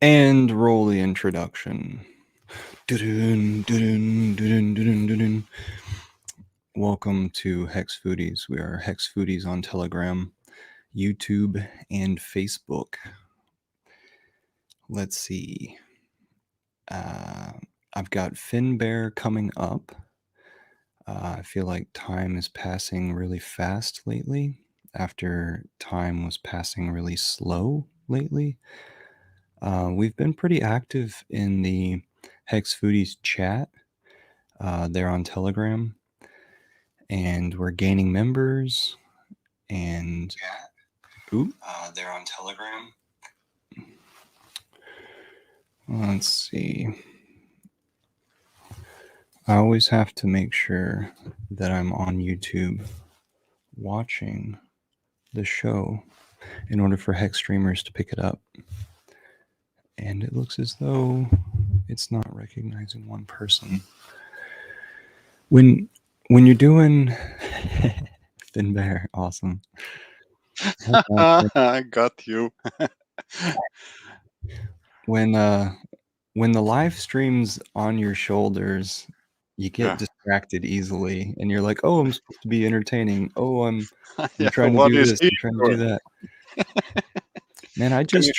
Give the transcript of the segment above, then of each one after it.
And roll the introduction. Dun, dun, dun, dun, dun, dun. Welcome to Hex Foodies. We are Hex Foodies on Telegram, YouTube, and Facebook. Let's see. I've got Finnbear coming up. I feel like time is passing really fast lately, after time was passing really slow lately. We've been pretty active in the Hex Foodies chat. They're on Telegram, and we're gaining members. And they're on Telegram. Let's see. I always have to make sure that I'm on YouTube watching the show in order for Hex streamers to pick it up. And it looks as though it's not recognizing one person. When you're doing Finnbear, awesome. I got you. When the live stream's on your shoulders, you get distracted easily, and you're like, "Oh, I'm supposed to be entertaining. Oh, I'm trying to do this. I'm trying to do that." Man, I just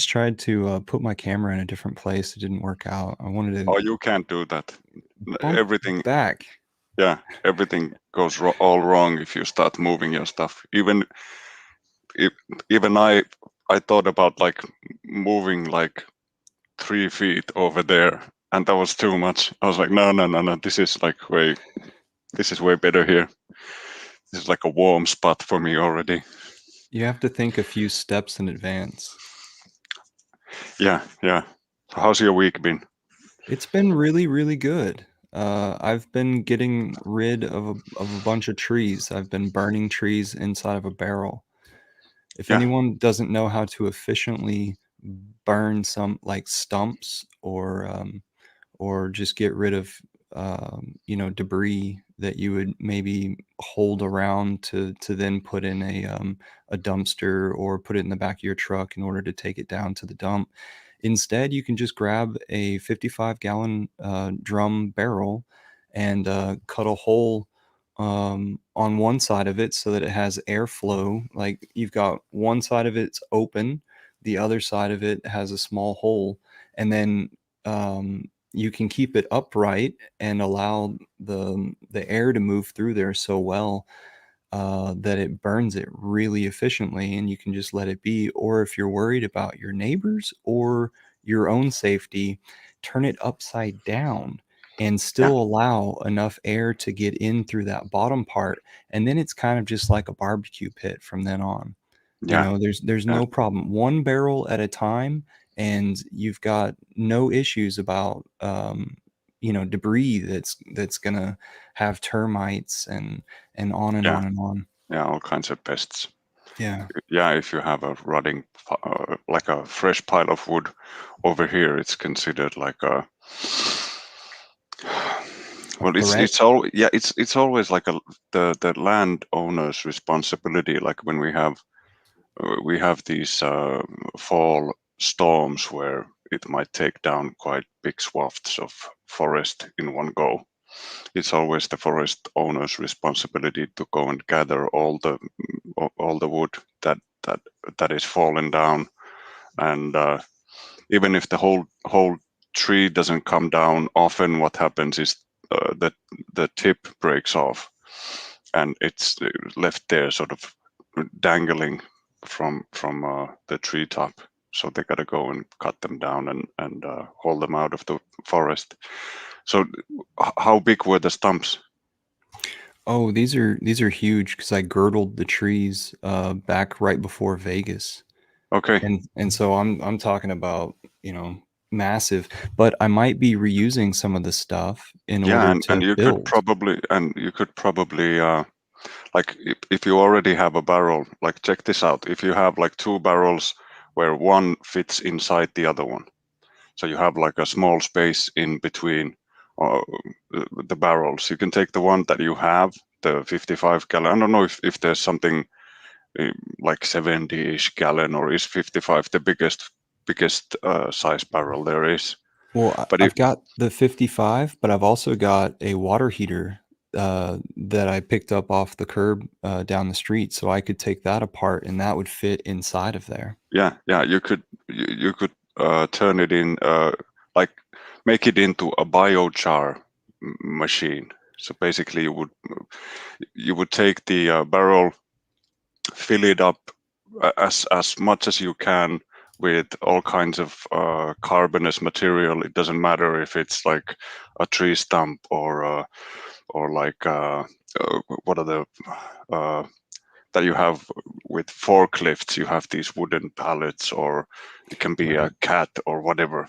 tried to put my camera in a different place. It didn't work out. I wanted to. Oh, you can't do that. Everything back. Yeah, everything goes all wrong if you start moving your stuff. Even I thought about like moving like 3 feet over there, and that was too much. I was like, no. This is way better here. This is like a warm spot for me already. You have to think a few steps in advance. Yeah. So how's your week been? It's been really, really good. I've been getting rid of a bunch of trees. I've been burning trees inside of a barrel. If anyone doesn't know how to efficiently burn some like stumps or just get rid of debris that you would maybe hold around to then put in a dumpster or put it in the back of your truck in order to take it down to the dump. Instead, you can just grab a 55-gallon drum barrel and cut a hole on one side of it so that it has airflow. Like you've got one side of it's open, the other side of it has a small hole, and then you can keep it upright and allow the air to move through there so well that it burns it really efficiently, and you can just let it be. Or if you're worried about your neighbors or your own safety, turn it upside down and still allow enough air to get in through that bottom part, and then it's kind of just like a barbecue pit from then on. There's no problem. One barrel at a time, and you've got no issues about debris that's gonna have termites and on and on and on. Yeah, all kinds of pests. Yeah, if you have a rotting like a fresh pile of wood over here, it's considered like a well, it's always like the landowner's responsibility. Like when we have these fall storms where it might take down quite big swaths of forest in one go. It's always the forest owner's responsibility to go and gather all the wood that is falling down, and even if the whole tree doesn't come down, often what happens is that the tip breaks off, and it's left there sort of dangling from the treetop. So they gotta go and cut them down and haul them out of the forest. So how big were the stumps? Oh, these are huge because I girdled the trees back right before Vegas. Okay. And so I'm talking about, massive, but I might be reusing some of the stuff in order to and you build. could probably like if you already have a barrel, like check this out. If you have like 2 barrels where one fits inside the other one, so you have like a small space in between the barrels, you can take the one that you have, the 55-gallon. I don't know if there's something like 70-ish gallon, or is 55 the biggest biggest size barrel there is. Well, But I've got the 55, but I've also got a water heater that I picked up off the curb down the street, so I could take that apart and that would fit inside of there. yeah, you could turn it in like make it into a biochar machine. So basically, you would take the barrel, fill it up as much as you can with all kinds of carbonous material. It doesn't matter if it's like a tree stump or like what are the that you have with forklifts. You have these wooden pallets, or it can be a Right. cat or whatever.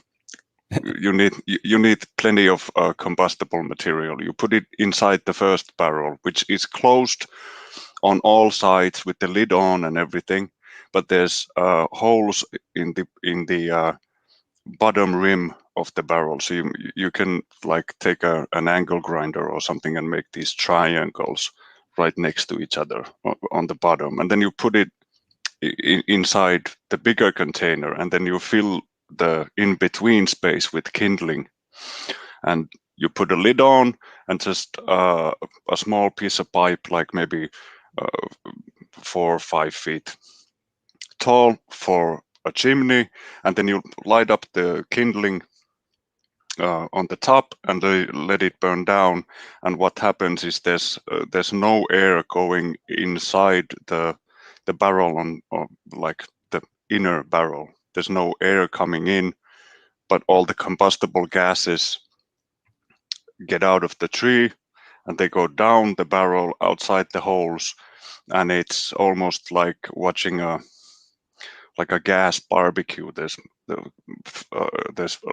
You need plenty of combustible material. You put it inside the first barrel, which is closed on all sides with the lid on and everything, but there's holes in the bottom rim of the barrel, so you can like take an angle grinder or something and make these triangles right next to each other on the bottom, and then you put it inside the bigger container, and then you fill the in-between space with kindling, and you put a lid on and just a small piece of pipe, like maybe 4 or 5 feet tall, for a chimney, and then you light up the kindling on the top and let it burn down. And what happens is there's no air going inside the barrel or like the inner barrel. There's no air coming in, but all the combustible gases get out of the tree and they go down the barrel outside the holes, and it's almost like watching a gas barbecue. There's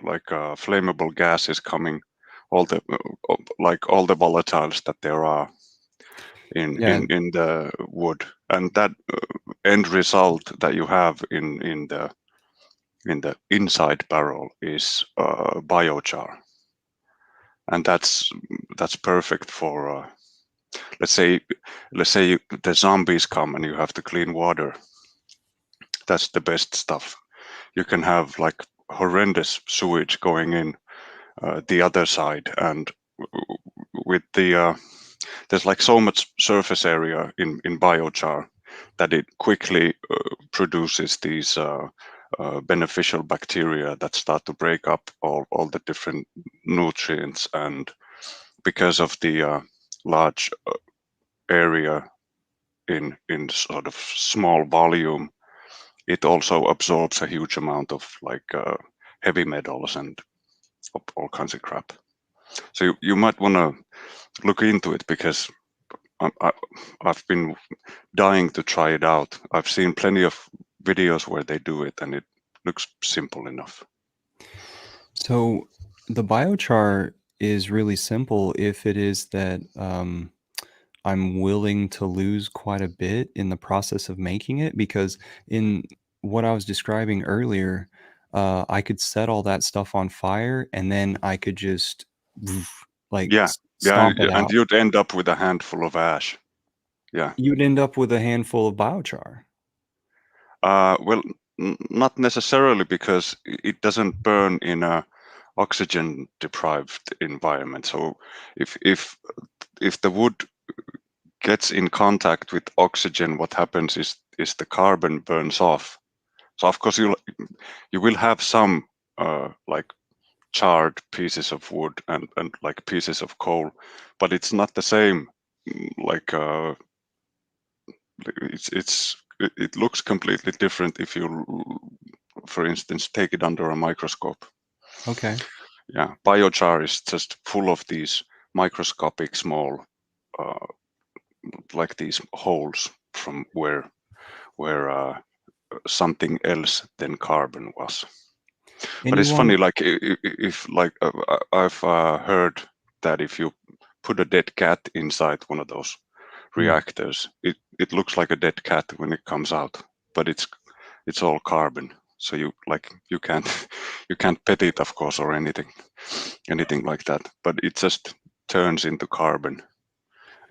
like flammable gases coming, all the all the volatiles that there are Yeah. in the wood, and that end result that you have in the inside barrel is biochar, and that's perfect for let's say the zombies come and you have to clean water. That's the best stuff. You can have like horrendous sewage going in the other side, and with there's like so much surface area in biochar that it quickly produces these beneficial bacteria that start to break up all the different nutrients, and because of the large area in sort of small volume, it also absorbs a huge amount of like heavy metals and all kinds of crap. So you might want to look into it, because I've been dying to try it out. I've seen plenty of videos where they do it, and it looks simple enough. So the biochar is really simple if it is that I'm willing to lose quite a bit in the process of making it, because in what I was describing earlier, I could set all that stuff on fire and then I could just like Yeah, yeah, stomp it and out. you'd end up with a handful of ash. Yeah. You'd end up with a handful of biochar. Well, not necessarily, because it doesn't burn in a oxygen deprived environment. So if the wood gets in contact with oxygen, what happens is the carbon burns off. So of course you will have some like charred pieces of wood and like pieces of coal, but it's not the same. Like it looks completely different if you, for instance, take it under a microscope. Okay. Yeah, biochar is just full of these microscopic small uh, like these holes from where something else than carbon was. But it's funny, Anyone? like if like I've heard that if you put a dead cat inside one of those Hmm. reactors, it looks like a dead cat when it comes out, but it's all carbon. So you can't you can't pet it, of course, or anything like that. But it just turns into carbon,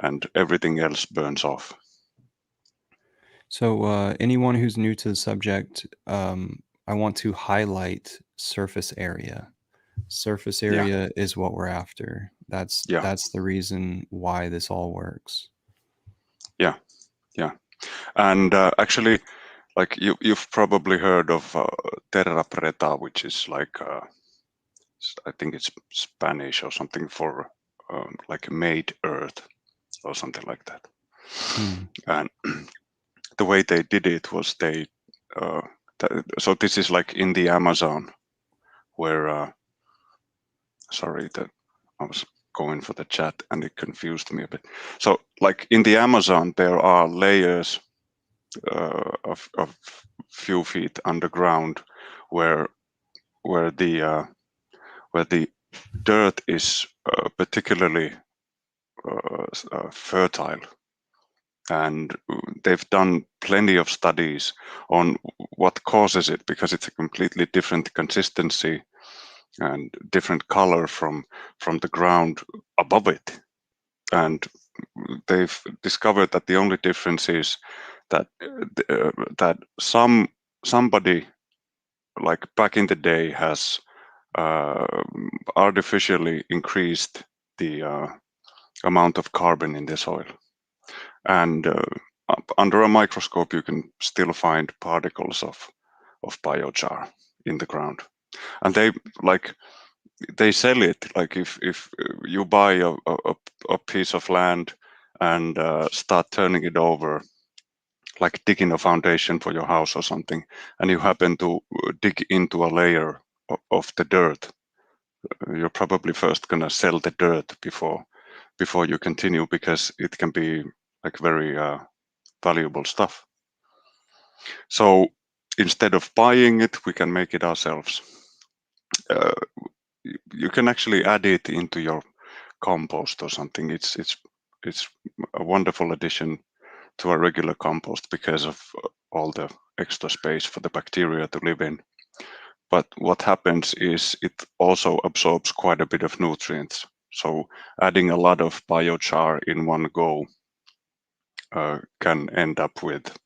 and everything else burns off. So anyone who's new to the subject, I want to highlight surface area. Surface area is what we're after. That's the reason why this all works. Yeah. And actually, like you've probably heard of terra preta, which is like I think it's Spanish or something for like made earth or something like that. And the way they did it was so this is like in the Amazon, where sorry that I was going for the chat and it confused me a bit. So like in the Amazon, there are layers of few feet underground where the dirt is particularly fertile, and they've done plenty of studies on what causes it, because it's a completely different consistency and different color from the ground above it. And they've discovered that the only difference is that that somebody like back in the day has artificially increased the amount of carbon in the soil, and under a microscope you can still find particles of biochar in the ground. And they sell it, like if you buy a piece of land and start turning it over, like digging a foundation for your house or something, and you happen to dig into a layer of the dirt, you're probably first gonna sell the dirt before you continue, because it can be like very valuable stuff. So instead of buying it, we can make it ourselves. You can actually add it into your compost or something. It's a wonderful addition to a regular compost because of all the extra space for the bacteria to live in. But what happens is it also absorbs quite a bit of nutrients. So adding a lot of biochar in one go can end up with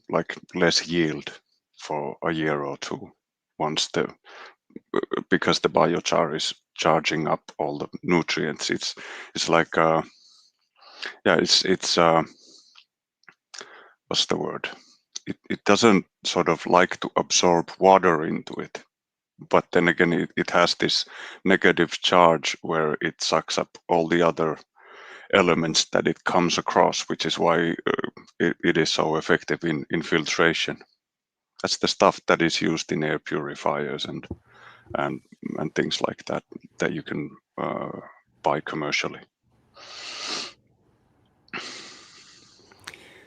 like less yield for a year or two, because the biochar is charging up all the nutrients. It's like it's what's the word? It doesn't sort of like to absorb water into it, but then again it has this negative charge where it sucks up all the other elements that it comes across, which is why it is so effective in filtration. That's the stuff that is used in air purifiers and things like that you can buy commercially.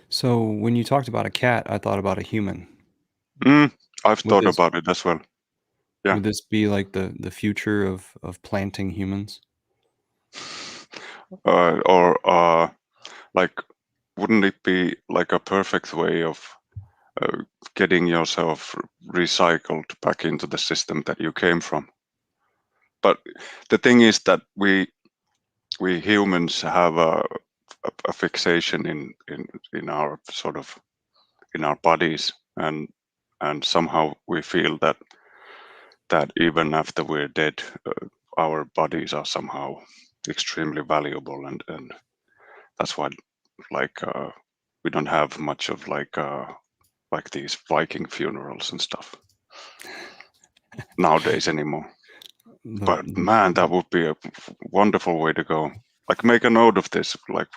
So when you talked about a cat, I thought about a human. I've thought about it as well. Yeah. Would this be like the future of planting humans? Or like, wouldn't it be like a perfect way of getting yourself recycled back into the system that you came from? But the thing is that we humans have a fixation in our sort of in our bodies, and somehow we feel that even after we're dead, our bodies are somehow extremely valuable, and that's why like we don't have much of like these Viking funerals and stuff nowadays anymore. But man, that would be a wonderful way to go. Like, make a note of this. Like,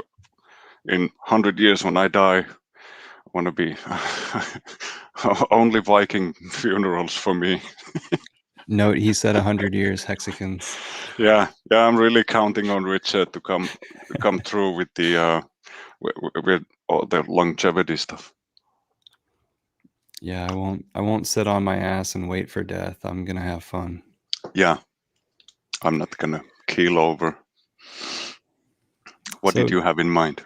in 100 years when I die, I want to be only Viking funerals for me. Note, he said 100 years, Hexicans. Yeah, I'm really counting on Richard to come through with the with all the longevity stuff. Yeah, I won't sit on my ass and wait for death. I'm gonna have fun. Yeah, I'm not gonna keel over. What did you have in mind?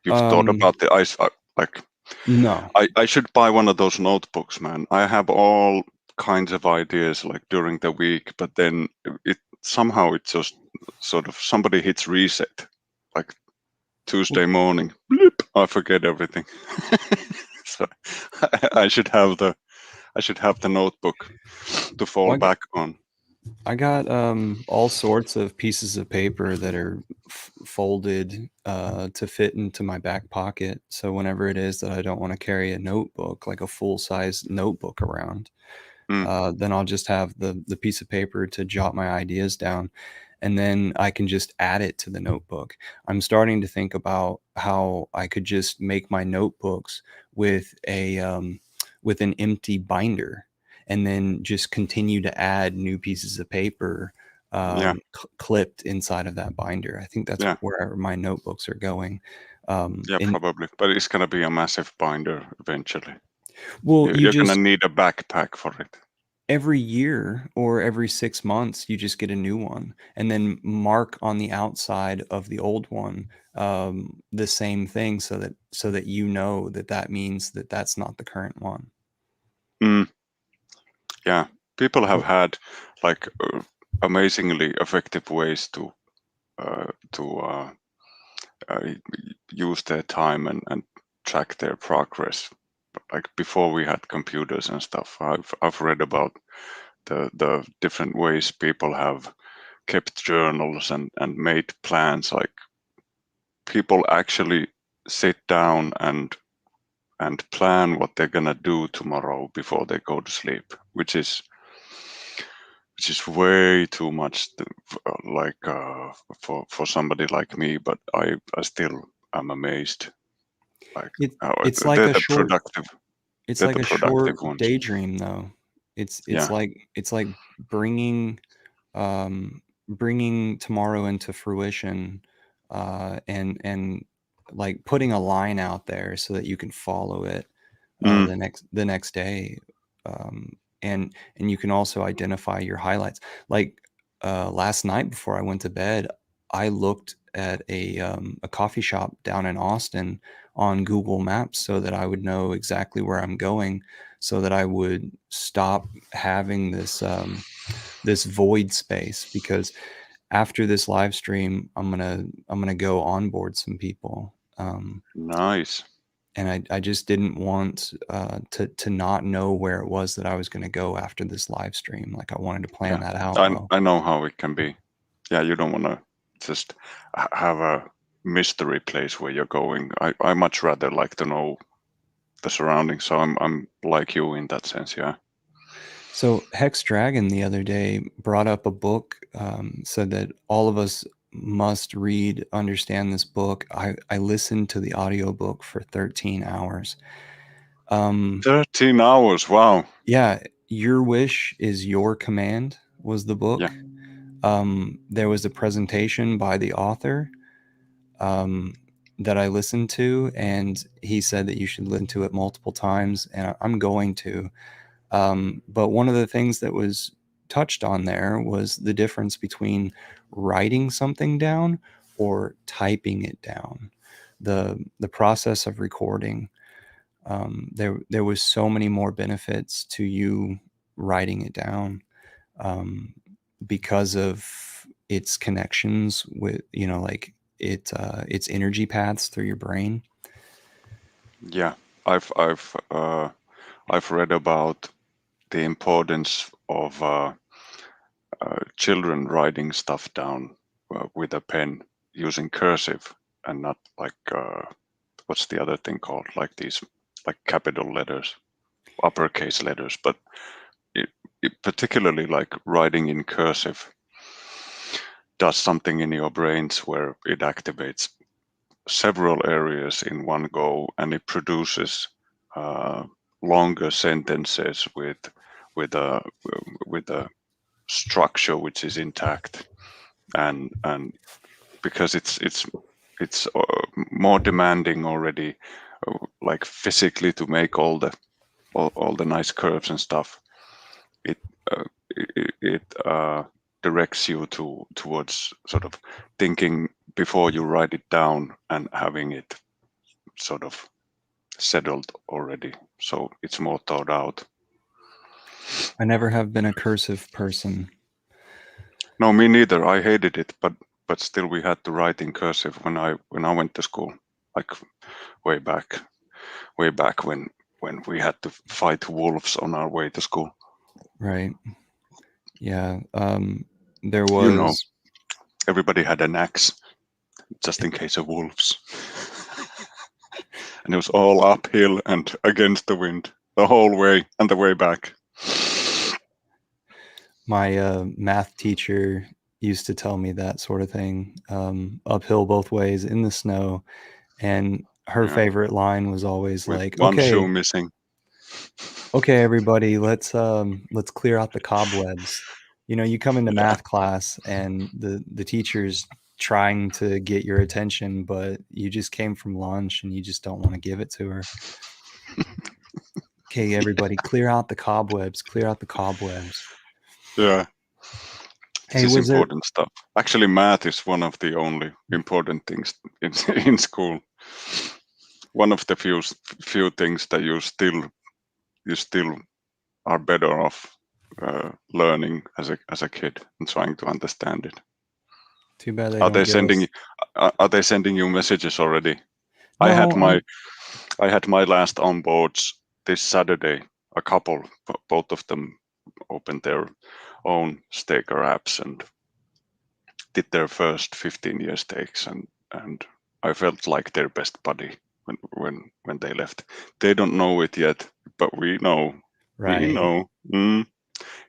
You've thought about the ice, like? No. I should buy one of those notebooks, man. I have all kinds of ideas like during the week, but then it somehow it just sort of somebody hits reset, like Tuesday morning, bloop, I forget everything. So I should have the I should have the notebook to fall back on. I got all sorts of pieces of paper that are folded to fit into my back pocket. So whenever it is that I don't want to carry a notebook, like a full-size notebook around, then I'll just have the piece of paper to jot my ideas down, and then I can just add it to the notebook. I'm starting to think about how I could just make my notebooks with with an empty binder, and then just continue to add new pieces of paper clipped inside of that binder. I think that's where my notebooks are going. Probably, but it's gonna be a massive binder eventually. Well, you're gonna need a backpack for it. Every year or every 6 months, you just get a new one, and then mark on the outside of the old one the same thing, so that you know that means that that's not the current one. Yeah, people have had like amazingly effective ways to use their time and track their progress. Like before we had computers and stuff, I've read about the different ways people have kept journals and made plans. Like people actually sit down and plan what they're gonna do tomorrow before they go to sleep, which is way too much for somebody like me, but I still am amazed. Like it's like a short productive. It's like a short ones. daydream, though. It's like bringing bringing tomorrow into fruition, and like putting a line out there so that you can follow it the next day, and you can also identify your highlights. Like last night before I went to bed, I looked at a coffee shop down in Austin on Google Maps so that I would know exactly where I'm going, so that I would stop having this void space, because after this live stream, I'm gonna go onboard some people. Nice. And I just didn't want to not know where it was that I was going to go after this live stream. Like I wanted to plan that out well. I know how it can be. Yeah, you don't want to just have a mystery place where you're going. I much rather like to know the surroundings. So I'm like you in that sense. Yeah. So Hex Dragon the other day brought up a book, said that all of us must understand this book. I listened to the audiobook for 13 hours. 13 hours, wow. Yeah, Your Wish is Your Command was the book. There was a presentation by the author that I listened to, and he said that you should listen to it multiple times, and I'm going to. But one of the things that was touched on there was the difference between writing something down or typing it down. The process of recording. There was so many more benefits to you writing it down, because of its connections with, like its energy paths through your brain. Yeah, I've read about the importance of children writing stuff down with a pen using cursive and not like what's the other thing called, like these like capital letters, uppercase letters, but it particularly like writing in cursive does something in your brains where it activates several areas in one go, and it produces longer sentences with a structure which is intact, and because it's more demanding already, like physically, to make all the nice curves and stuff. It directs you towards sort of thinking before you write it down and having it sort of settled already, so it's more thought out. I never have been a cursive person. No, me neither. I hated it, but still we had to write in cursive when I went to school, like way back when when we had to fight wolves on our way to school. Right. Yeah. There was. Everybody had an axe just in case of wolves. And it was all uphill and against the wind the whole way and the way back. My math teacher used to tell me that sort of thing, uphill both ways in the snow. And her favorite line was always with like, one shoe missing. Okay, everybody, let's clear out the cobwebs. You come into math class and the teacher's trying to get your attention, but you just came from lunch and you just don't want to give it to her. Okay, everybody, clear out the cobwebs. Clear out the cobwebs. Yeah. Hey, it's important stuff. Actually, math is one of the only important things in school. One of the few things that you still are better off learning as a kid and trying to understand it. Too bad they are don't they give sending us... Are they sending you messages already? No, I had my last onboards this Saturday. A couple, both of them opened their own staker apps and did their first 15-year stakes, and I felt like their best buddy when they left. They don't know it yet, but we know. Right. We know.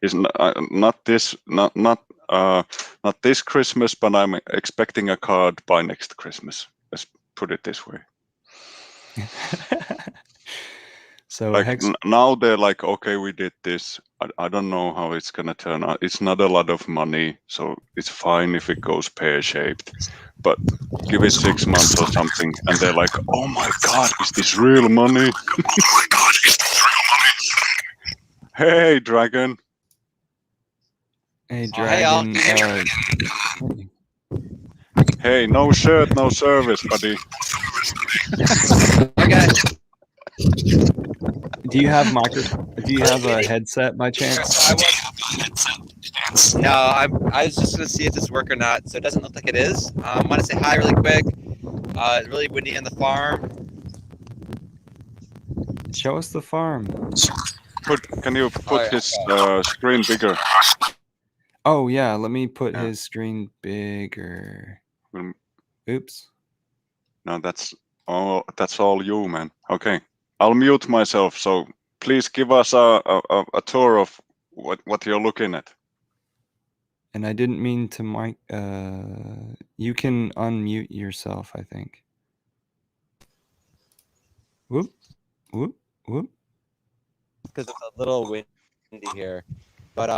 It's not this Christmas, but I'm expecting a card by next Christmas. Let's put it this way. So like now they're like, okay, we did this. I don't know how it's gonna turn out. It's not a lot of money, so it's fine if it goes pear-shaped. But give it 6 months or something, and they're like, oh my god, is this real money? Hey, Dragon. Hey, Dragon. Hey, no shirt, no service, buddy. Okay. Do you have a headset by chance? No, I was just gonna see if this work or not. So it doesn't look like it is. I want to say hi really quick. It's really windy on the farm. Show us the farm. Can you put his screen bigger? Oh yeah, let me put his screen bigger. Oops. No, that's all you, man. Okay, I'll mute myself. So please give us a tour of what you're looking at. And I didn't mean to mic. You can unmute yourself, I think. Whoop, whoop, whoop. Because it's a little windy here, but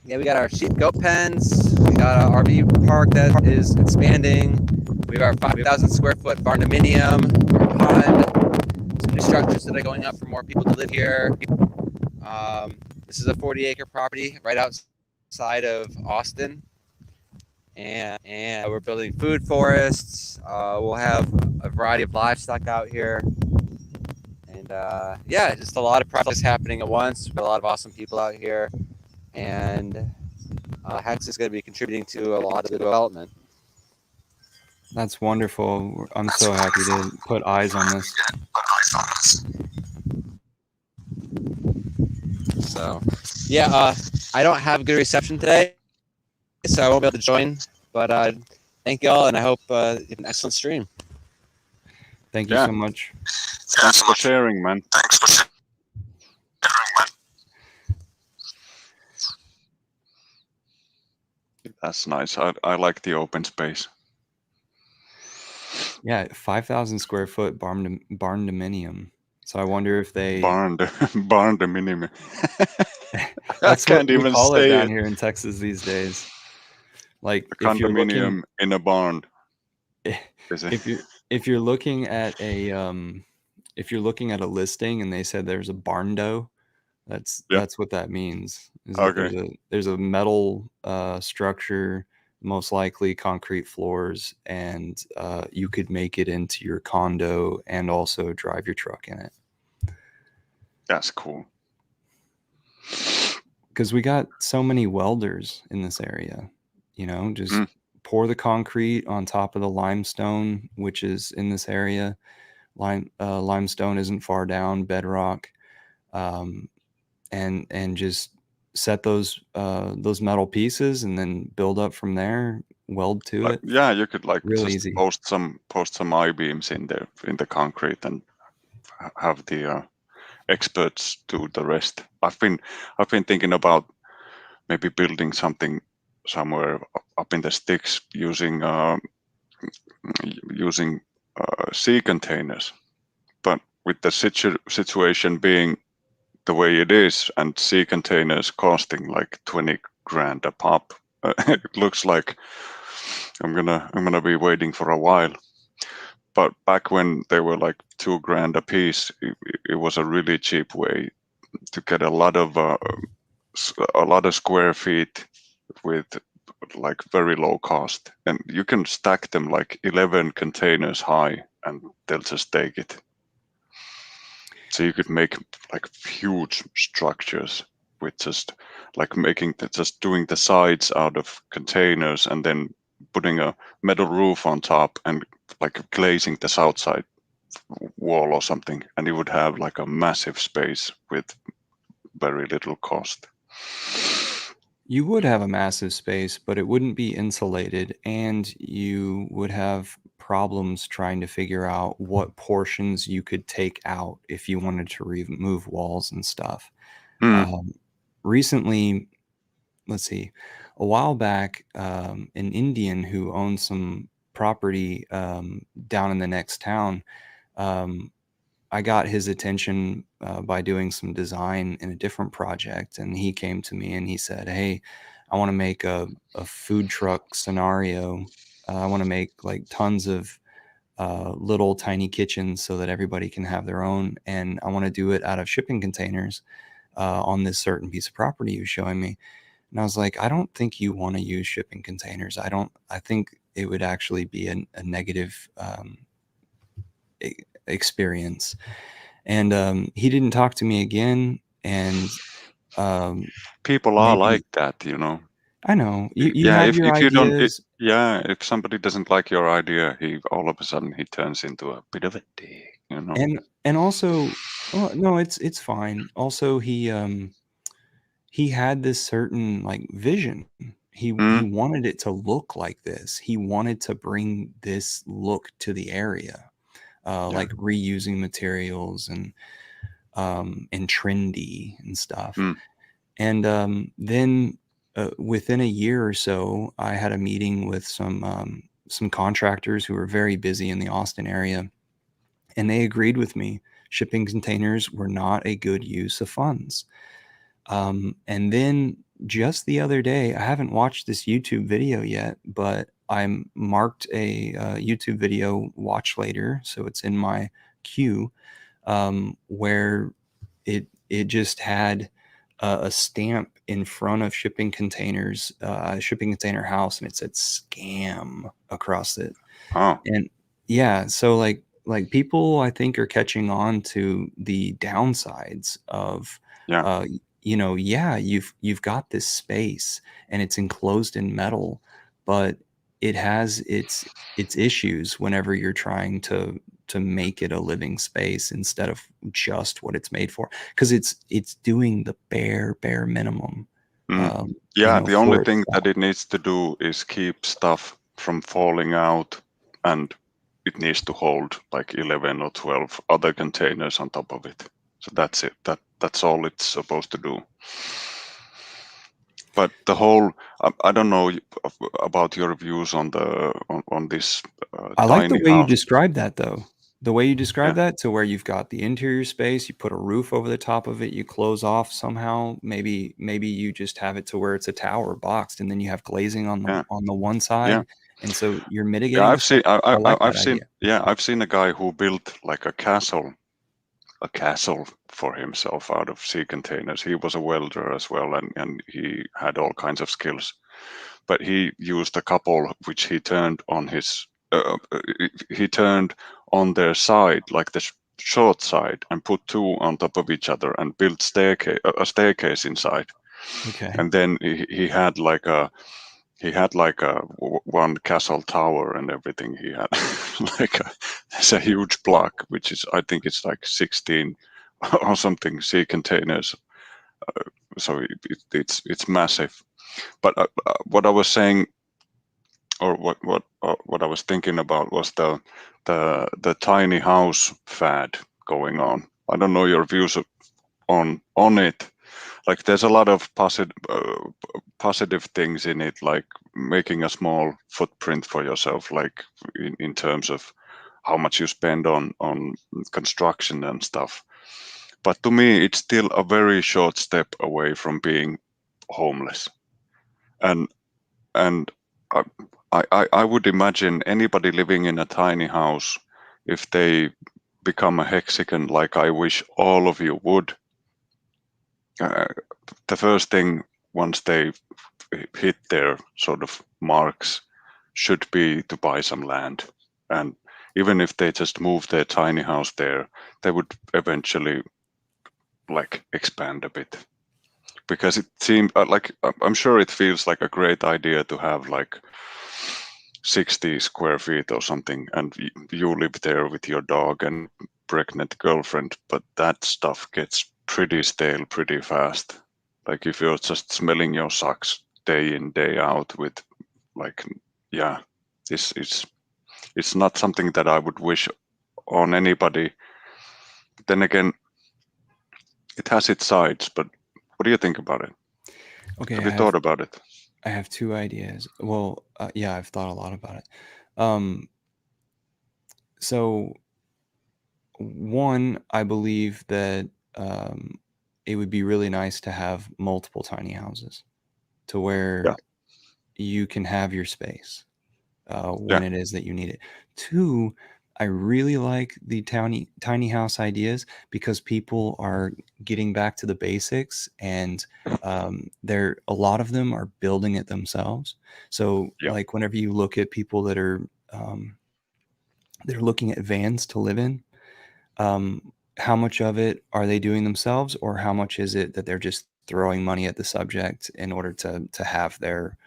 yeah, we got our sheep goat pens. We got an RV park that is expanding. We have our 5,000 square foot barn dominium, pond, some new structures that are going up for more people to live here. This is a 40-acre property right outside of Austin, and we're building food forests. We'll have a variety of livestock out here, and yeah, just a lot of projects happening at once. We've got a lot of awesome people out here, and HEX is going to be contributing to a lot of the development. That's wonderful. I'm so happy to put eyes on this. So, yeah, I don't have good reception today, so I won't be able to join. But thank you all, and I hope you have an excellent stream. Thank you so much. Thanks for sharing, man. That's nice. I like the open space. Yeah, 5,000 square foot barn dominium. So I wonder if they barn dominium. That's what we call it down here in Texas these days. Like a condominium in a barn. If you're looking at a listing and they said there's a barndo, that's what that means. There's a metal structure, most likely concrete floors, and you could make it into your condo and also drive your truck in it. That's cool. Because we got so many welders in this area, just pour the concrete on top of the limestone, which is in this area. limestone isn't far down, bedrock, and just set those metal pieces and then build up from there, weld to Like, it. yeah, you could like Real just easy. post some I-beams in there in the concrete and have the experts do the rest. I've been thinking about maybe building something somewhere up in the sticks using sea containers, but with the situation being the way it is and sea containers costing like 20 grand a pop, it looks like I'm gonna be waiting for a while. But back when they were like 2 grand a piece, it was a really cheap way to get a lot of square feet with like very low cost, and you can stack them like 11 containers high and they'll just take it. So you could make like huge structures with just like just doing the sides out of containers and then putting a metal roof on top and like glazing the south side wall or something, and you would have like a massive space with very little cost. You would have a massive space, but it wouldn't be insulated, and you would have problems trying to figure out what portions you could take out if you wanted to remove walls and stuff. Mm, Recently, let's see, a while back, an Indian who owned some property down in the next town, um, I got his attention by doing some design in a different project, and he came to me and he said, "Hey, I want to make a food truck scenario. I want to make like tons of little tiny kitchens so that everybody can have their own, and I want to do it out of shipping containers on this certain piece of property he was showing me." And I was like, "I don't think you want to use shipping containers. I think it would actually be a negative experience." And he didn't talk to me again. And people are maybe like that, you know. I know you Yeah, have your if you don't ideas, yeah, if somebody doesn't like your idea, he all of a sudden he turns into a bit of a dick, you know. and also, well, no, it's fine. Also, he had this certain like vision. He Mm, wanted it to look like this. He wanted to bring this look to the area, yeah. like reusing materials and trendy and stuff. Mm, And then within a year or so, I had a meeting with some contractors who were very busy in the Austin area, and they agreed with me. Shipping containers were not a good use of funds. And then just the other day, I haven't watched this YouTube video yet, but I marked a YouTube video watch later, so it's in my queue, where it just had a stamp in front of shipping containers, shipping container house, and it said scam across it. oh, And yeah, so like people I think are catching on to the downsides of yeah. uh yeah, you've got this space and it's enclosed in metal, but it has its issues whenever you're trying to make it a living space instead of just what it's made for, because it's doing the bare minimum, Mm. Yeah, the only for thing itself. that it needs to do is keep stuff from falling out, and it needs to hold like 11 or 12 other containers on top of it. So that's it. That's all it's supposed to do. But the whole, I don't know about your views on this I like the tiny way you house. described that, though. The way you described Yeah, that, to where you've got the interior space, you put a roof over the top of it, you close off somehow. Maybe you just have it to where it's a tower boxed, and then you have glazing yeah, on the one yeah. side, and so you're Yeah, mitigating the stuff. I like that idea. I've seen a guy who built like a castle for himself out of sea containers. He was a welder as well, and he had all kinds of skills. But he used a couple which he turned on their side, like the short side, and put two on top of each other and built a staircase inside. Okay. And then he had like he had like one castle tower and everything. He had like it's a huge block, which is, I think it's like 16 or something sea containers. So it's massive. But what I was saying, or what I was thinking about, was the tiny house fad going on. I don't know your views on it. Like, there's a lot of positive things in it, like making a small footprint for yourself, like in terms of how much you spend on construction and stuff. But to me, it's still a very short step away from being homeless. And and I would imagine anybody living in a tiny house, if they become a hexagon, like I wish all of you would, the first thing, once they hit their sort of marks, should be to buy some land. And even if they just move their tiny house there, they would eventually like expand a bit, because it seemed like, I'm sure it feels like a great idea to have like 60 square feet or something, and you live there with your dog and pregnant girlfriend, but that stuff gets pretty stale pretty fast. Like, if you're just smelling your socks day in day out with, like, yeah, this is, it's not something that I would wish on anybody. Then again, it has its sides, but what do you think about it? Okay, Have you thought about it? I have two ideas. Well, yeah, I've thought a lot about it. So one, I believe that it would be really nice to have multiple tiny houses, to where you can have your space when it is that you need it. Two, I really like the tiny house ideas, because people are getting back to the basics, and a lot of them are building it themselves. So like, whenever you look at people that are they're looking at vans to live in, how much of it are they doing themselves, or how much is it that they're just throwing money at the subject in order to have their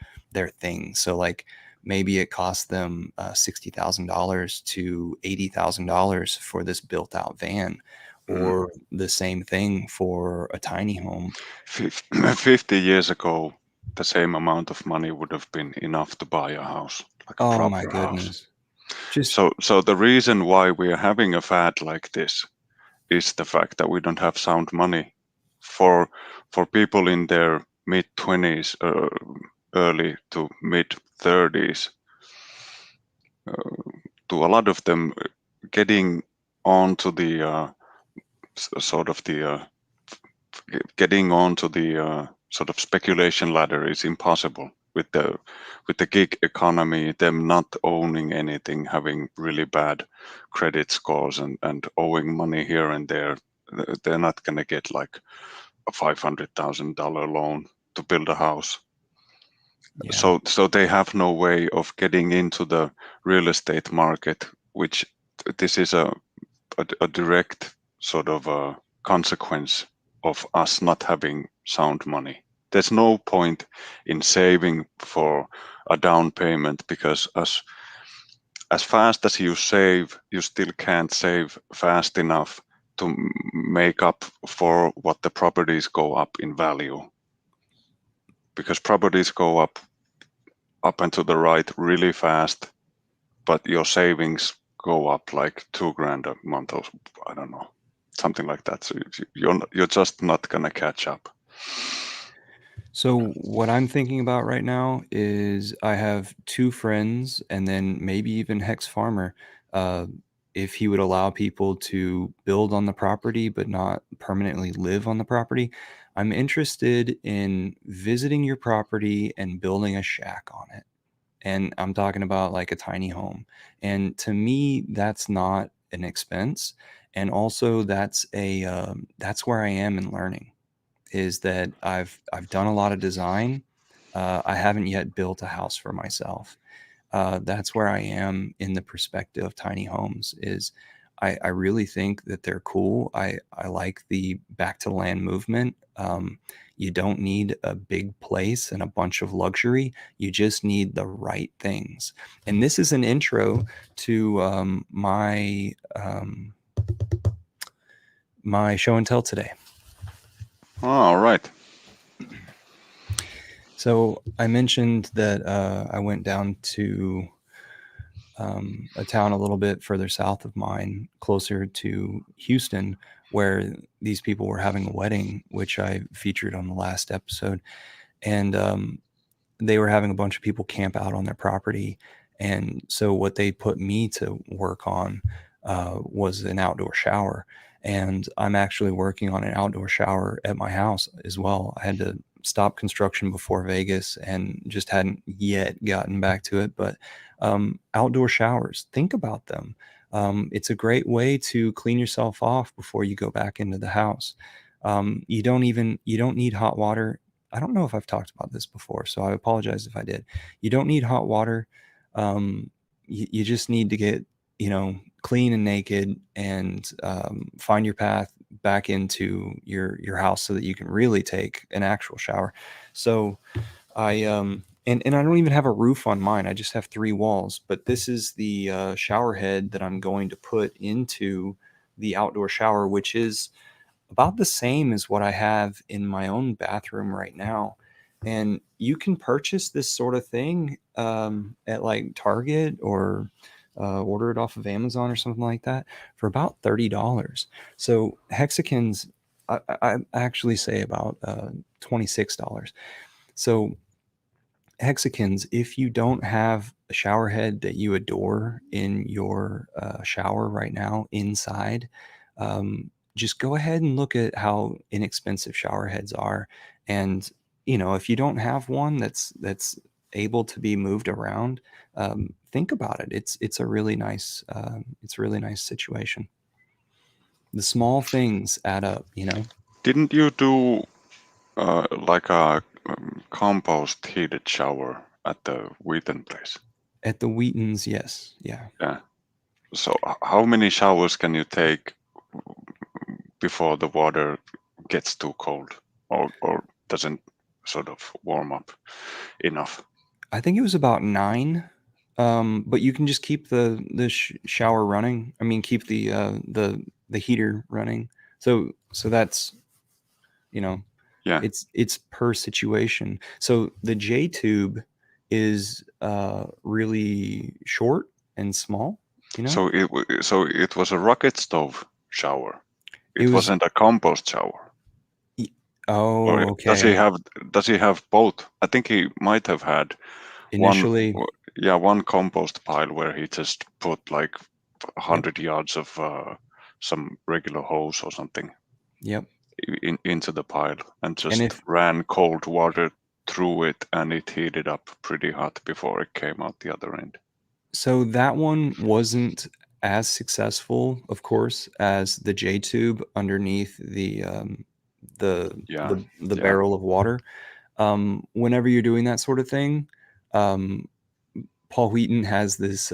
thing? So like, maybe it costs them $60,000 to $80,000 for this built out van, or the same thing for a tiny home. 50 years ago, the same amount of money would have been enough to buy a house, like a Oh my proper house. goodness. Just So the reason why we are having a fad like this is the fact that we don't have sound money. For people in their mid-20s, early to mid-30s, to a lot of them, getting onto the sort of the getting onto the sort of speculation ladder is impossible, with the gig economy, them not owning anything, having really bad credit scores, and owing money here and there. They're not going to get like a $500,000 loan to build a house. yeah. So they have no way of getting into the real estate market, which this is a direct sort of a consequence of us not having sound money. There's no point in saving for a down payment, because as fast as you save, you still can't save fast enough to make up for what the properties go up in value, because properties go up and to the right really fast, but your savings go up like $2,000 a month, or I don't know, something like that. So you're just not gonna catch up. So what I'm thinking about right now is, I have two friends, and then maybe even HexFarmer, uh, if he would allow people to build on the property but not permanently live on the property. I'm interested in visiting your property and building a shack on it. And I'm talking about like a tiny home. And to me, that's not an expense. And also, that's that's where I am in learning, is that I've done a lot of design. I haven't yet built a house for myself. That's where I am in the perspective of tiny homes. I really think that they're cool. I like the back to land movement. You don't need a big place and a bunch of luxury. You just need the right things. And this is an intro to my show and tell today. All right. So I mentioned that I went down to a town a little bit further south of mine, closer to Houston, where these people were having a wedding, which I featured on the last episode. And they were having a bunch of people camp out on their property. And so what they put me to work on was an outdoor shower. And I'm actually working on an outdoor shower at my house as well. I had to stop construction before Vegas and just hadn't yet gotten back to it. But outdoor showers, think about them. It's a great way to clean yourself off before you go back into the house. You don't need hot water. I don't know if I've talked about this before, so I apologize if I did. You don't need hot water. You just need to get, clean and naked and find your path back into your house so that you can really take an actual shower. So I and I don't even have a roof on mine. I just have 3 walls, but this is the shower head that I'm going to put into the outdoor shower, which is about the same as what I have in my own bathroom right now. And you can purchase this sort of thing at like Target or order it off of Amazon or something like that for about $30. So Hexicans, I actually say about $26. So Hexicans, if you don't have a shower head that you adore in your shower right now inside, just go ahead and look at how inexpensive shower heads are. And, if you don't have one that's able to be moved around, think about it. It's a really nice situation. The small things add up, Didn't you do like a compost heated shower at the Wheaton place? At the Wheatons, yes. Yeah. Yeah. So how many showers can you take before the water gets too cold or doesn't sort of warm up enough? I think it was about 9. But you can just keep the shower running. I mean, keep the heater running. So that's, Yeah. it's per situation. So the J tube is really short and small, So it was a rocket stove shower. It It was wasn't a compost shower. Or okay. does he have both? I think he might have had Initially, one compost pile where he just put like yep, 100 yards of some regular hose or something yep. into the pile and And just ran cold water through it, and it heated up pretty hot before it came out the other end. So that one wasn't as successful, of course, as the J tube underneath the barrel of water. Whenever you're doing that sort of thing, Paul Wheaton has this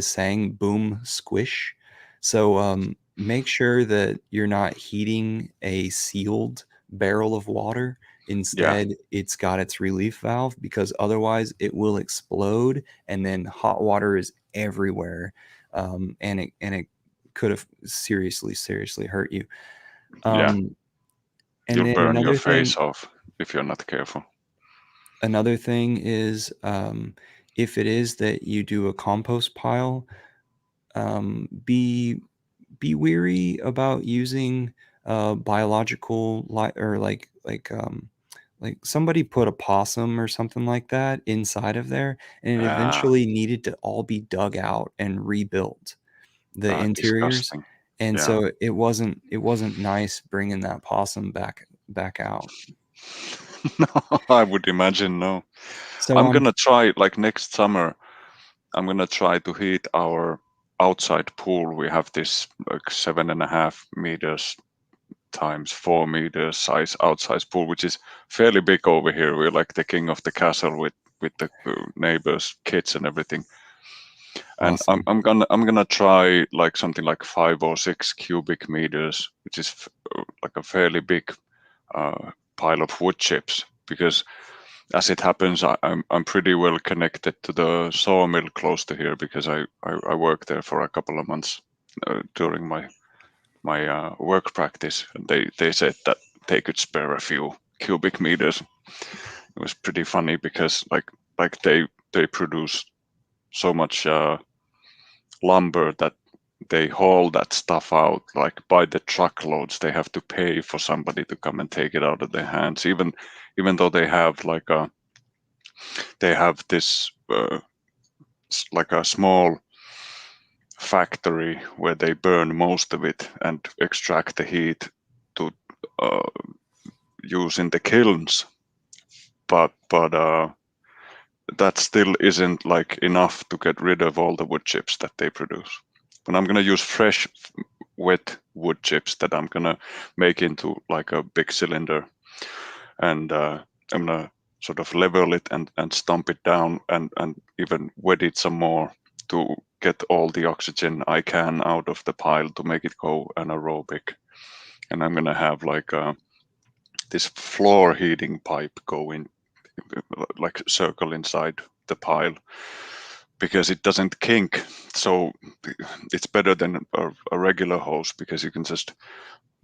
saying, "Boom, squish." So make sure that you're not heating a sealed barrel of water. Instead, it's got its relief valve, because otherwise it will explode, and then hot water is everywhere, and it could have seriously hurt you. And You'll then burn your face off if you're not careful. Another thing is, if it is that you do a compost pile, be weary about using biological or like somebody put a possum or something like that inside of there, and it eventually needed to all be dug out and rebuilt, the interiors. Disgusting. And so it wasn't nice bringing that possum back out. No, I would imagine no. So I'm gonna try, like next summer, I'm gonna try to heat our outside pool. We have this like 7.5 meters times 4 meters size outside pool, which is fairly big over here. We're like the king of the castle with the neighbors' kids and everything. And awesome. I'm gonna try like something like 5 or 6 cubic meters, which is like a fairly big pile of wood chips, because as it happens, I'm pretty well connected to the sawmill close to here, because I worked there for a couple of months during my work practice, and they said that they could spare a few cubic meters. It was pretty funny because like they produce so much lumber that they haul that stuff out like by the truckloads. They have to pay for somebody to come and take it out of their hands, even though they have like this like a small factory where they burn most of it and extract the heat to use in the kilns, but that still isn't like enough to get rid of all the wood chips that they produce. But I'm gonna use fresh wet wood chips that I'm gonna make into like a big cylinder, and I'm gonna sort of level it and stomp it down and even wet it some more to get all the oxygen I can out of the pile to make it go anaerobic. And I'm gonna have like this floor heating pipe go in, like circle inside the pile, because it doesn't kink. So it's better than a regular hose, because you can just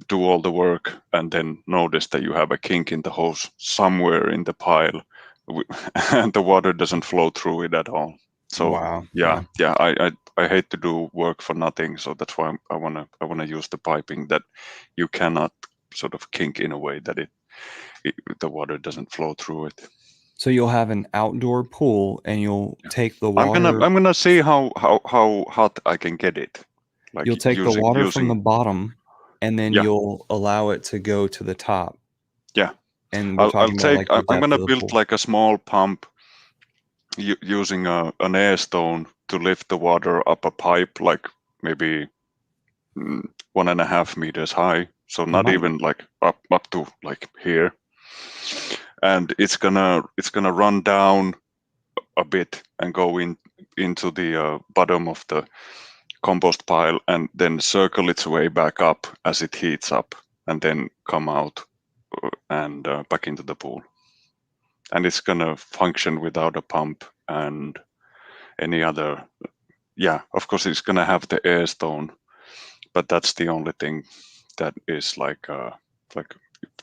do all the work and then notice that you have a kink in the hose somewhere in the pile, and the water doesn't flow through it at all. So Wow. yeah, I hate to do work for nothing. So that's why I wanna use the piping that you cannot sort of kink in a way that the water doesn't flow through it. So you'll have an outdoor pool, and you'll take the I'm water. gonna see how hot I can get it. Like You'll take the water from the using bottom, and then yeah, you'll allow it to go to the top. yeah. And we're I'll talking about take. like the I'm depth gonna of the build pool. like a small pump using an air stone to lift the water up a pipe, like maybe 1.5 meters high. So You not might. even like up to like here, and it's gonna run down a bit and go into the bottom of the compost pile, and then circle its way back up as it heats up, and then come out and back into the pool. And it's gonna function without a pump and any other. Yeah, of course it's gonna have the air stone, but that's the only thing that is like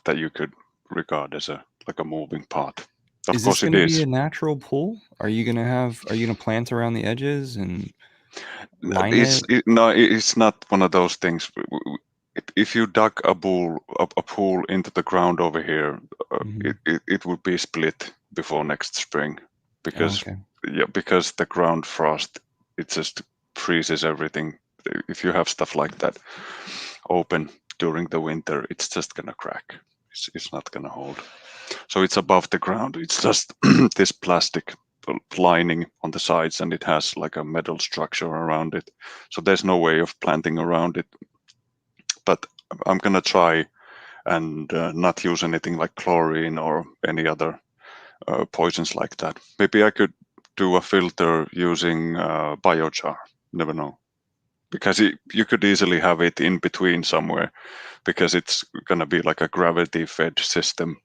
that you could regard as a like a moving part. Of Is this course it gonna be is. a natural pool? Are you gonna plant around the edges and line it? No, it's not one of those things. If you dug a pool into the ground over here, Mhm. it would be split before next spring, because Okay. because the ground frost, it just freezes everything. If you have stuff like that open during the winter, it's just gonna crack. It's not gonna hold. So it's above the ground. It's just this plastic lining on the sides, and it has like a metal structure around it. So there's no way of planting around it. But I'm gonna try and not use anything like chlorine or any other poisons like that. Maybe I could do a filter using biochar. Never know. Because you could easily have it in between somewhere, because it's gonna be like a gravity-fed system.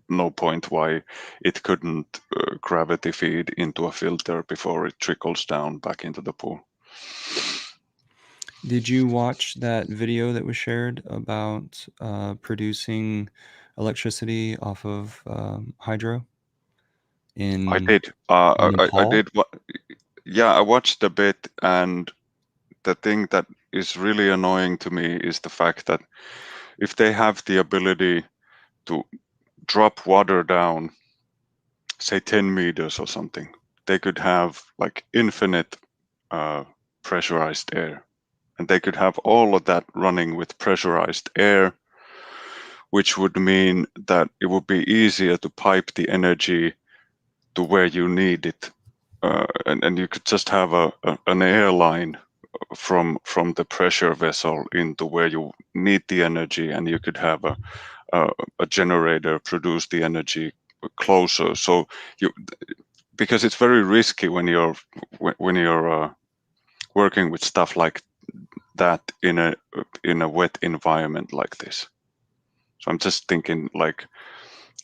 No point why it couldn't gravity feed into a filter before it trickles down back into the pool. Did you watch that video that was shared about producing electricity off of hydro I in did. I Nepal? did. Yeah, I watched a bit, and the thing that is really annoying to me is the fact that if they have the ability to drop water down, say 10 meters or something, they could have like infinite pressurized air. And they could have all of that running with pressurized air, which would mean that it would be easier to pipe the energy to where you need it. And you could just have an airline from the pressure vessel into where you need the energy, and you could have a generator produce the energy closer. So you, because it's very risky when you're working with stuff like that in a wet environment like this. So I'm just thinking, like,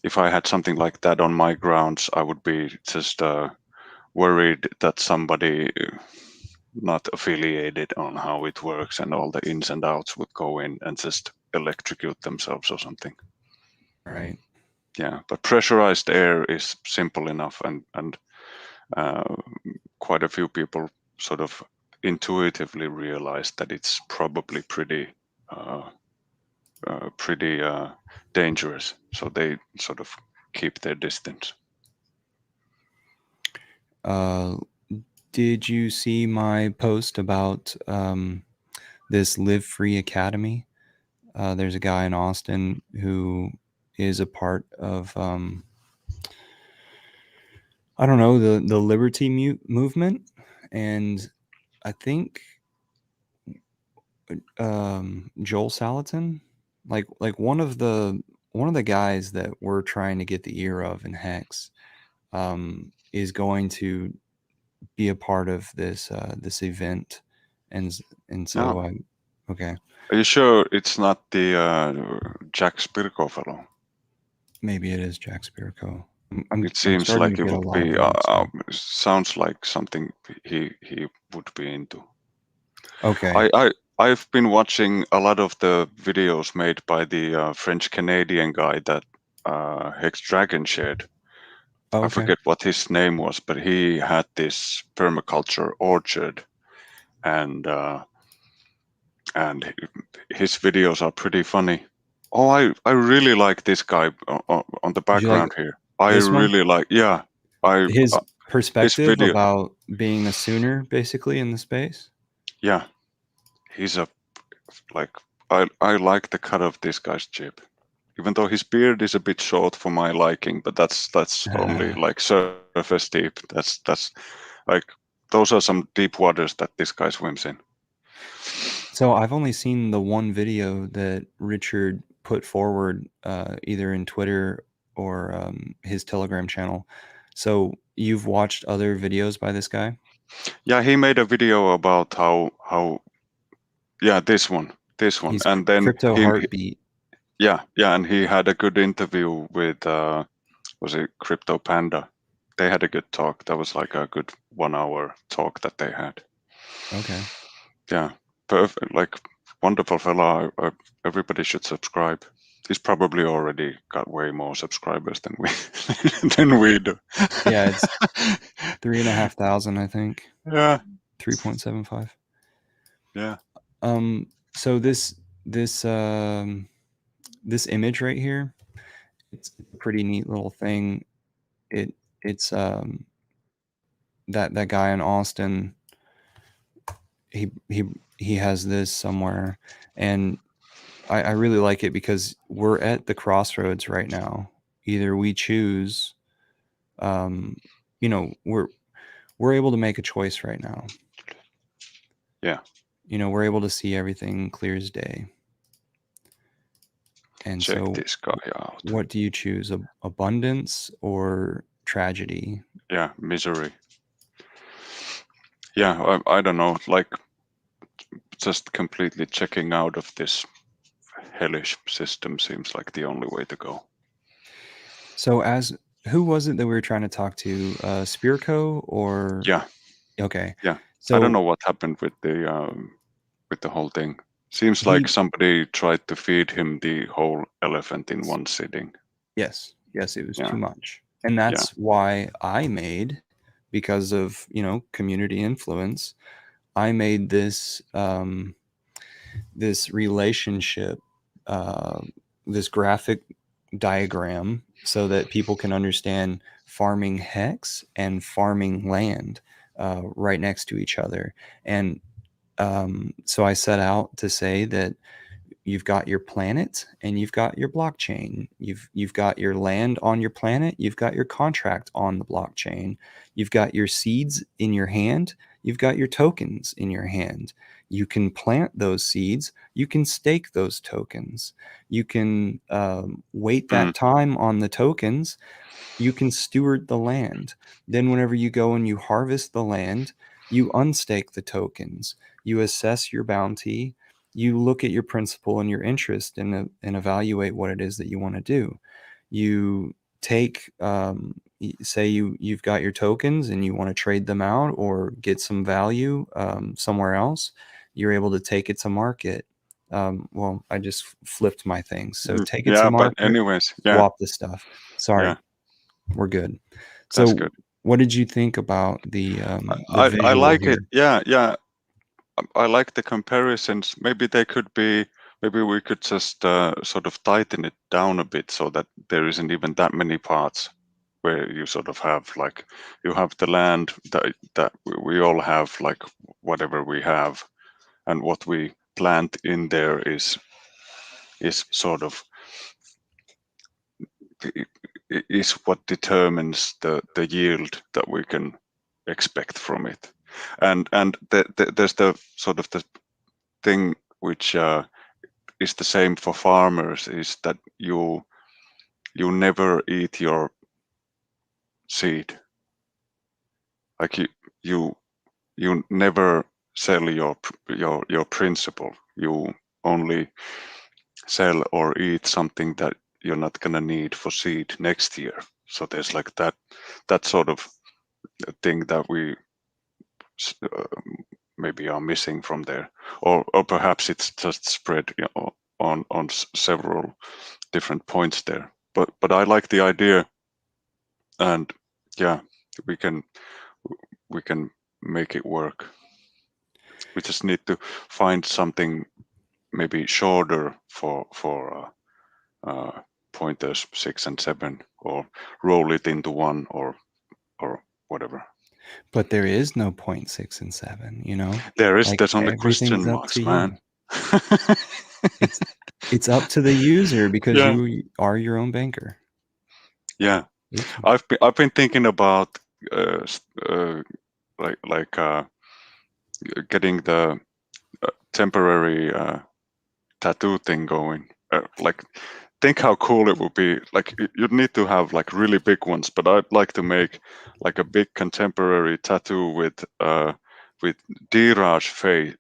if I had something like that on my grounds, I would be just worried that somebody not affiliated on how it works and all the ins and outs would go in and just electrocute themselves or something. Right. Yeah, but pressurized air is simple enough, and quite a few people sort of intuitively realize that it's probably pretty dangerous, so they sort of keep their distance. Did you see my post about this Live Free Academy? There's a guy in Austin who is a part of I don't know, the liberty movement, and I think Joel Salatin, like one of the guys that we're trying to get the ear of in Hex, is going to be a part of this this event, and so okay. Are you sure it's not the Jack Spirko fellow? Maybe it is Jack Spirko. It seems like it would be. Sounds like something he would be into. Okay. I've been watching a lot of the videos made by the French Canadian guy that HexDragon shared. Okay. I forget what his name was, but he had this permaculture orchard, and his videos are pretty funny. Oh, I really like this guy on the background here. I really like, yeah. His perspective video about being a Sooner, basically, in the space. Yeah, he's a I like the cut of this guy's jib, even though his beard is a bit short for my liking. But that's only like surface deep. That's like those are some deep waters that this guy swims in. So I've only seen the one video that Richard put forward, either in Twitter or his Telegram channel. So you've watched other videos by this guy? Yeah, he made a video about how yeah, this one, He's and then Crypto Heartbeat. Yeah, and he had a good interview with was it Crypto Panda? They had a good talk. That was like a good 1 hour talk that they had. Okay. Yeah, perfect. Like wonderful fella. Everybody should subscribe. He's probably already got way more subscribers than we do. Yeah, it's 3,500, I think. Yeah. 3.75. Yeah. So this image right here, it's a pretty neat little thing. It's that guy in Austin, he has this somewhere, and I really like it because we're at the crossroads right now. Either we choose, you know, we're able to make a choice right now. Yeah. You know, we're able to see everything clear as day. And check so this guy out. What do you choose? Abundance or tragedy? Yeah, misery. Yeah, I don't know, like just completely checking out of this hellish system seems like the only way to go. So who was it that we were trying to talk to? Spirko or? Yeah. Okay. Yeah. So I don't know what happened with the whole thing. Seems like somebody tried to feed him the whole elephant in one sitting. Yes, it was too much. And that's why I made, because of, community influence, I made this this relationship, this graphic diagram, so that people can understand farming hex and farming land right next to each other. And so I set out to say that you've got your planet and you've got your blockchain. You've got your land on your planet. You've got your contract on the blockchain. You've got your seeds in your hand. You've got your tokens in your hand. You can plant those seeds. You can stake those tokens. You can wait that time on the tokens. You can steward the land. Then whenever you go and you harvest the land, you unstake the tokens. You assess your bounty. you look at your principle and your interest and evaluate what it is that you want to do. You take, say you've got your tokens and you want to trade them out or get some value somewhere else. You're able to take it to market. Well, I just flipped my things. So take it to but market, anyways, swap the stuff. Sorry, we're good. That's So good. what did you think about the I visual like here? it. Yeah. I like the comparisons. Maybe they could be. Maybe we could just sort of tighten it down a bit so that there isn't even that many parts where you sort of have like you have the land that we all have, like whatever we have, and what we plant in there is sort of is what determines the yield that we can expect from it. And there's the sort of the thing which is the same for farmers, is that you never eat your seed. Like you never sell your principle. You only sell or eat something that you're not gonna need for seed next year. So there's like that sort of thing that we maybe are missing from there, or perhaps it's just spread, you know, on several different points there. But I like the idea, and yeah, we can make it work. We just need to find something maybe shorter for pointers 6 and 7, or roll it into one, or whatever. But there is no 0.6 and 7, you know? There is, Like, there's only question everything's up marks, to man. you. It's up to the user because Yeah. you are your own banker. Yeah. Oops. I've been thinking about getting the temporary tattoo thing going. Like, think how cool it would be. Like, you'd need to have like really big ones, but I'd like to make like a big contemporary tattoo with Diraj face,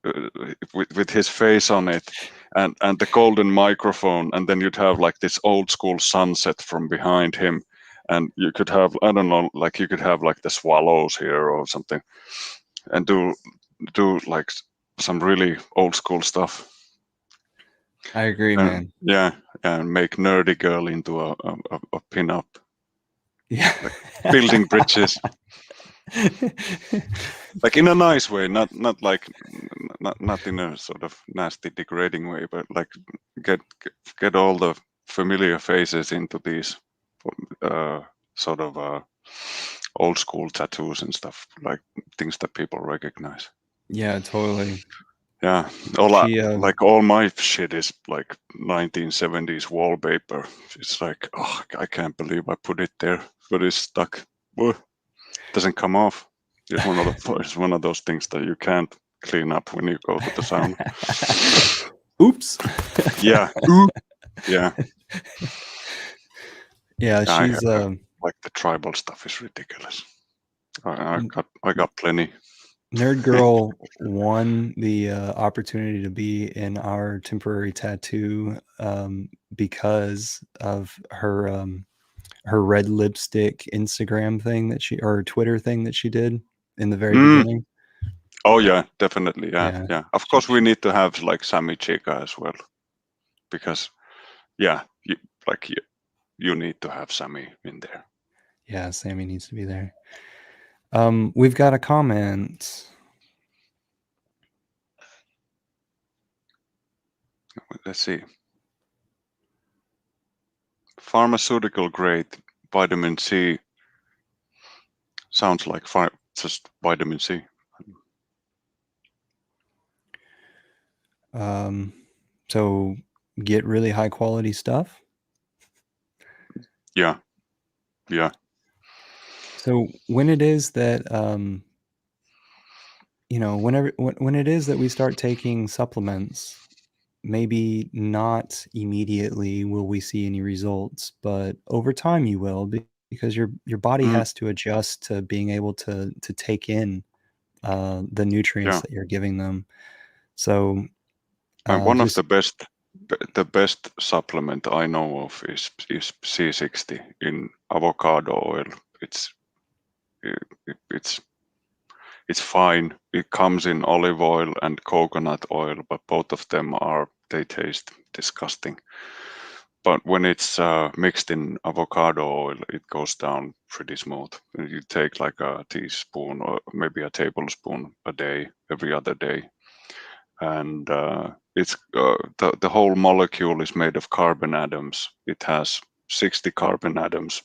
with his face on it, and the golden microphone, and then you'd have like this old school sunset from behind him, and you could have, I don't know, like you could have like the swallows here or something, and do like some really old school stuff. I agree, man. Yeah, and make Nerdy Girl into a pin-up. Yeah. Like building bridges. Like in a nice way, not like not in a sort of nasty, degrading way, but like get all the familiar faces into these sort of old school tattoos and stuff, like things that people recognize. Yeah, totally. Yeah, like all my shit is like 1970s wallpaper. It's like, oh, I can't believe I put it there, but it's stuck. Doesn't come off. It's one of those things that you can't clean up when you go to the sauna. Oops. Yeah. Yeah. Yeah, she's like the tribal stuff is ridiculous. I got plenty. Nerd Girl won the opportunity to be in our temporary tattoo because of her her red lipstick Instagram thing that she, or Twitter thing that she did in the very beginning. Oh yeah, definitely. Yeah. Of course, we need to have like Sammy Chica as well, because yeah, you need to have Sammy in there. Yeah, Sammy needs to be there. We've got a comment. Let's see. Pharmaceutical grade vitamin C. Sounds like just vitamin C. So get really high quality stuff. Yeah. So when it is that you know, when it is that we start taking supplements, maybe not immediately will we see any results, but over time you will, because your body has to adjust to being able to take in the nutrients that you're giving them. So One of the best supplement I know of is C60 in avocado oil. It's fine. It comes in olive oil and coconut oil, but both of them they taste disgusting. But when it's mixed in avocado oil, it goes down pretty smooth. You take like a teaspoon or maybe a tablespoon a day, every other day, and it's the whole molecule is made of carbon atoms. It has 60 carbon atoms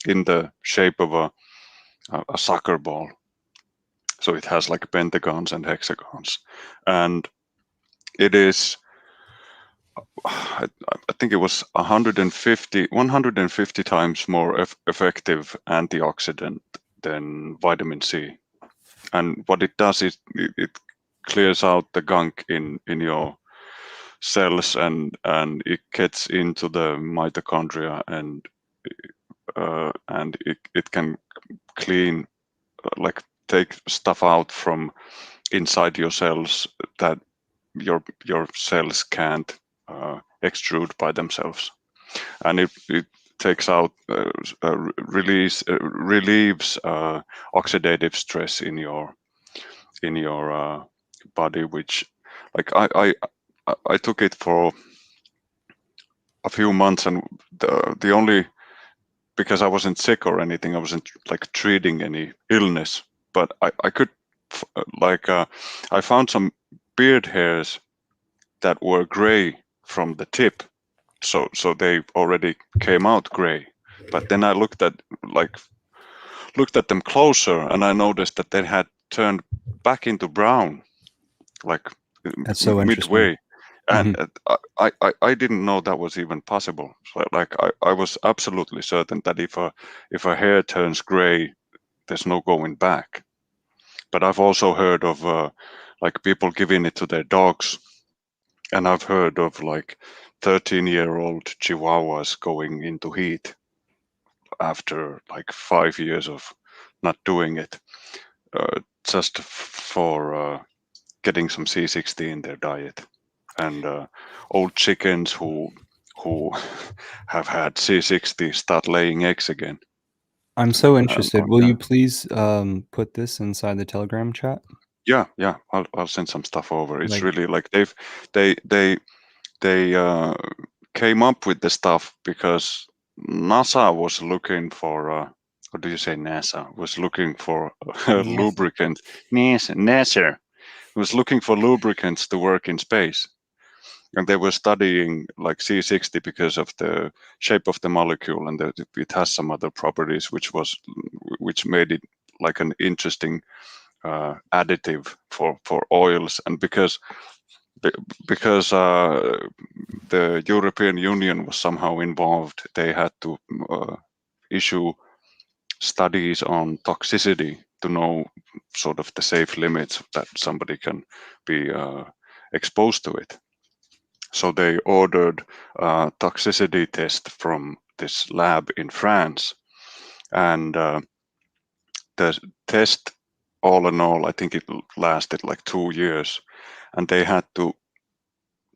in the shape of a soccer ball. So it has like pentagons and hexagons, and it is, I think it was 150 times more effective antioxidant than vitamin C. And what it does is it clears out the gunk in your cells, and it gets into the mitochondria, and it can clean, like take stuff out from inside your cells that your cells can't extrude by themselves, and it takes out relieves oxidative stress in your body, which, like, I took it for a few months, and the only, because I wasn't sick or anything, I wasn't like treating any illness, but I could I found some beard hairs that were gray from the tip, so they already came out gray. But then I looked at them closer, and I noticed that they had turned back into brown, like That's so midway. And Mm-hmm. I didn't know that was even possible. So like I was absolutely certain that if a hair turns gray, there's no going back. But I've also heard of like people giving it to their dogs, and I've heard of like 13-year-old chihuahuas going into heat after like 5 years of not doing it, just for getting some C60 in their diet. And old chickens who have had C60 start laying eggs again. I'm so interested. Will Yeah. you please put this inside the Telegram chat? Yeah, I'll send some stuff over. It's Like, really like they came up with the stuff because NASA was looking for what do you say? NASA was looking for lubricant. NASA was looking for lubricants to work in space, and they were studying like C60 because of the shape of the molecule, and it has some other properties which made it like an interesting additive for oils. And because the European Union was somehow involved, they had to issue studies on toxicity to know sort of the safe limits that somebody can be exposed to it. So they ordered a toxicity test from this lab in France, and the test, all in all, I think it lasted like 2 years, and they had to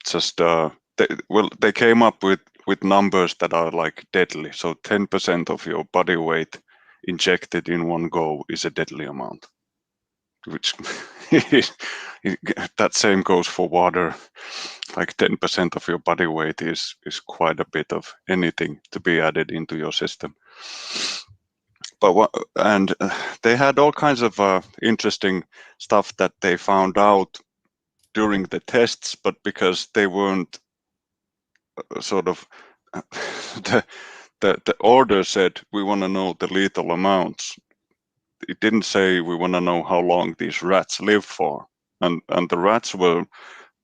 just they came up with numbers that are like deadly. So 10% of your body weight injected in one go is a deadly amount, which that same goes for water. Like 10% of your body weight is quite a bit of anything to be added into your system. But they had all kinds of interesting stuff that they found out during the tests, but because they weren't sort of the order said we want to know the lethal amounts. It didn't say we want to know how long these rats live for, and the rats were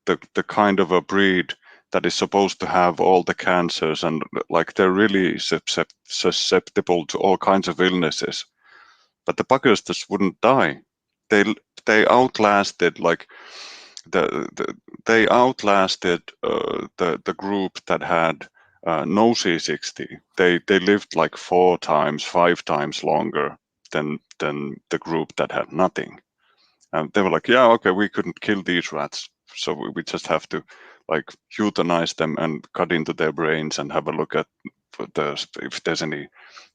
the kind of a breed that is supposed to have all the cancers, and like they're really susceptible to all kinds of illnesses. But the buggers just wouldn't die. They outlasted like they outlasted the group that had no C60. They lived like 4 times, 5 times longer than the group that had nothing. They were like, yeah, okay, we couldn't kill these rats. So we just have to like euthanize them and cut into their brains and have a look at if there's any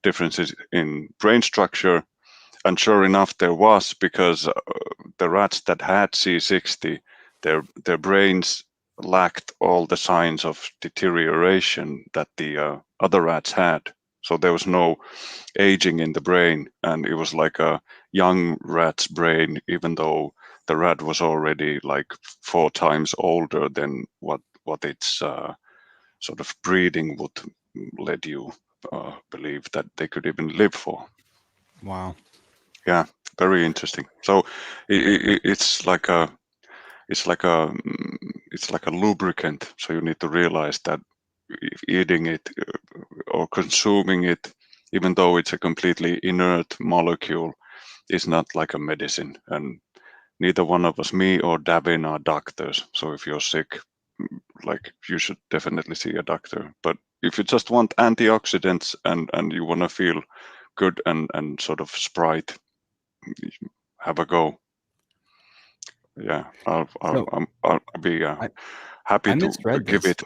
differences in brain structure. And sure enough, there was, because the rats that had C60, their brains lacked all the signs of deterioration that the other rats had. So there was no aging in the brain, and it was like a young rat's brain, even though the rat was already like 4 times older than what its sort of breeding would let you believe that they could even live for. Wow. Yeah, very interesting. So it's like a lubricant. So you need to realize that if eating it or consuming it, even though it's a completely inert molecule, is not like a medicine. And neither one of us, me or Davin, are doctors. So if you're sick, like, you should definitely see a doctor. But if you just want antioxidants and you want to feel good and sort of sprite, have a go. Yeah, I'll be happy I to misread give this. it.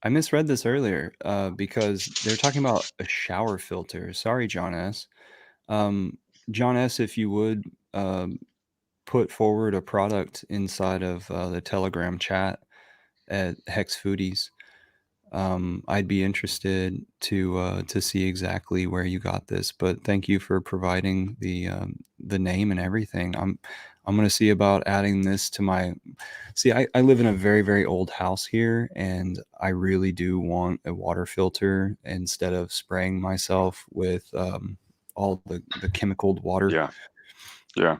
I misread this earlier because they're talking about a shower filter. Sorry, John S. John S., if you would put forward a product inside of the Telegram chat at Hex Foodies, I'd be interested to see exactly where you got this. But thank you for providing the name and everything. I'm going to see about adding this to my. See, I live in a very, very old house here, and I really do want a water filter instead of spraying myself with all the chemicaled water. Yeah, yeah.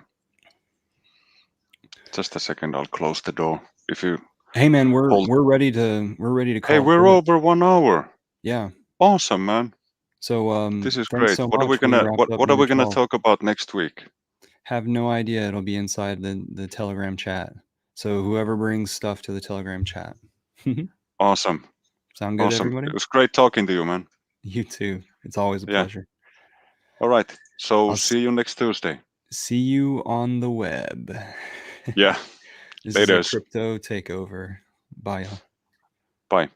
Just a second, I'll close the door. If you. Hey man, we're ready to call. Hey, we're over 1 hour. Yeah. Awesome, man. So this is thanks great. so What are we much. We gonna wrapped up what are number we gonna 12. talk about next week? Have no idea. It'll be inside the Telegram chat. So whoever brings stuff to the Telegram chat. Awesome. Sound good, Awesome. everybody? It was great talking to you, man. You too. It's always a Yeah. pleasure. All right. So I'll see you next Tuesday. See you on the web. Yeah. This Later. is a crypto takeover. Bye, y'all. Bye.